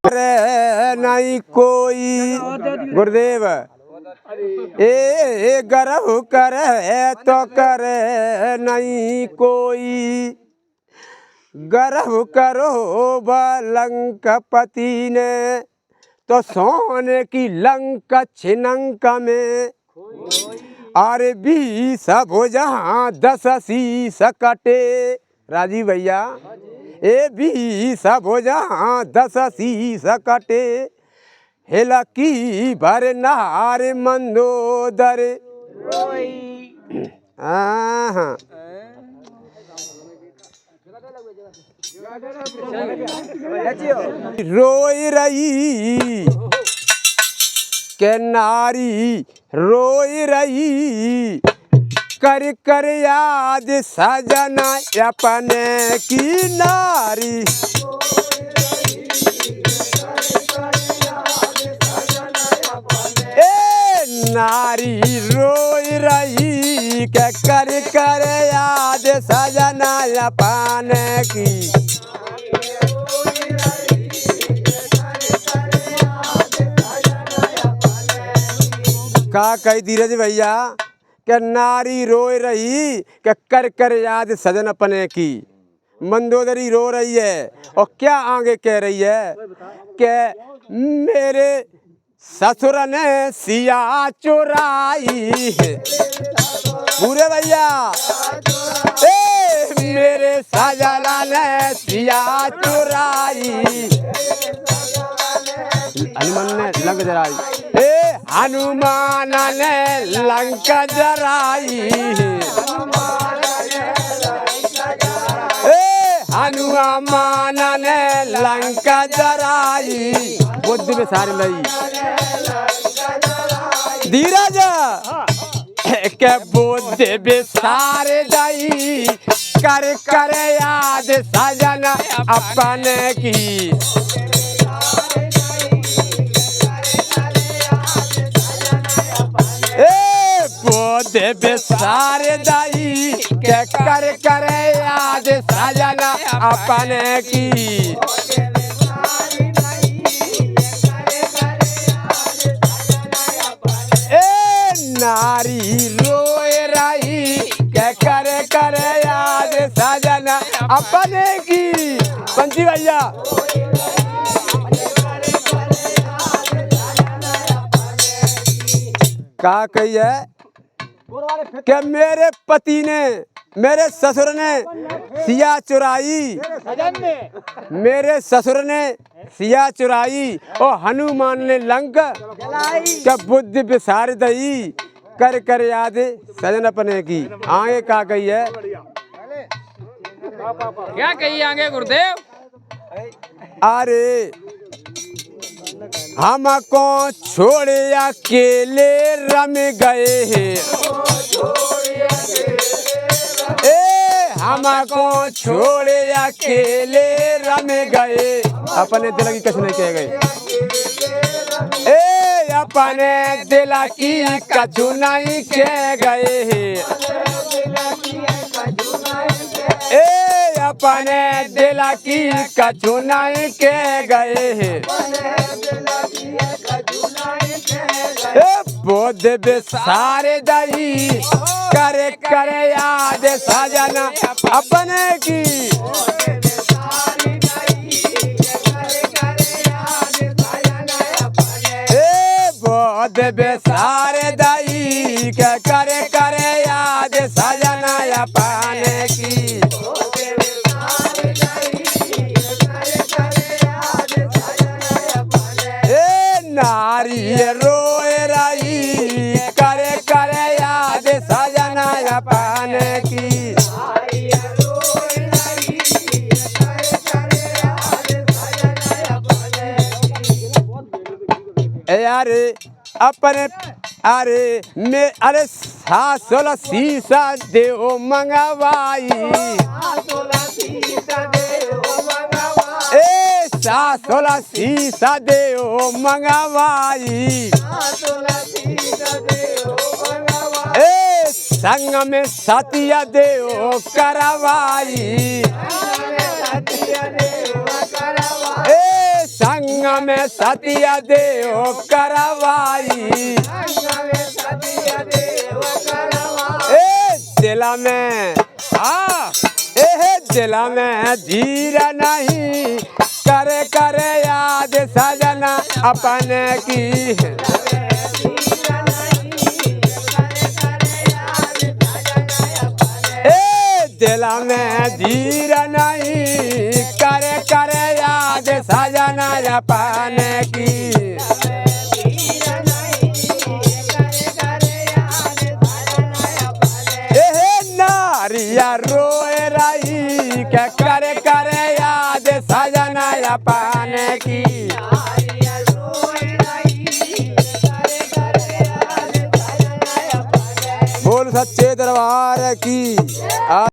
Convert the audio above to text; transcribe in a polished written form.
करे नहीं कोई गुरुदेव ए गर्व करे तो करे नहीं कोई। गर्व करो लंकापति ने तो सोने की लंका छिनंक में। अरे 20 भुजा 10 शीश कटे राजीव भैया ए 20 भुजा 10 शीश कटे। हेला की भर नार मंदोदर रोई रही के नारी रोई रही कर कर याद सजना अपने की नारी। नारी रोई रही के कर कर याद सजना अपने की। का कही धीरज भैया के नारी रोई रही के कर कर याद सजन अपने की। मंदोदरी रो रही है और क्या आगे कह रही है कि मेरे ससुर ने सिया चुराई है। पूरे भैया ए मेरे सजना ने सिया चुराई। हनुमान ने लंक जराई ए हनुमान ने लंका जराई। ए हनुमान ने लंका जराई। बुद्धि में सारी लई धीरज के बुद्धि विसार दई कर कर याद सजन अपने की। बुद्धि विसार दई के कर कर याद सजन अपने की। नारी रोए रही के करे करे याद सजना अपने की। पंची भैया का कही है कि मेरे पति ने मेरे ससुर ने सिया चुराई। मेरे ससुर ने सिया चुराई और हनुमान ने लंका का बुद्धि विसार दई कर कर याद सजन अपने की। आगे का कही है क्या कही आगे गुरुदेव। अरे हमको छोड़ अकेले रम गए हैं। ए हमको छोड़ अकेले रम गए। अपने दिल की कछु नहीं कह गए। ए अपने दिल की कछु नहीं कह गए हैं। ए अपने दिल की कछु नहीं कह गए हैं। बुद्धि विसार दई करे करे याद सजना अपने की। बुद्धि विसार दई के करे करे याद सजना अपने की। नारी रोए रही करे करे याद सजना अपने की। यारे अपने अरे मैं अरे 7 शीशा देव मंगवाई। 16 शीशा देव मंगवाई। संग में सतिया देव करवाई। संग में सतिया देव करवाई ए दिला में दिला में धीर नहीं करे करे याद सजना अपने की दिला में धीर नहीं करे करे याद सजना अपने की नारिया रोए रही के करे करे याद सजना अपने की बोल सच्चे दरबार की।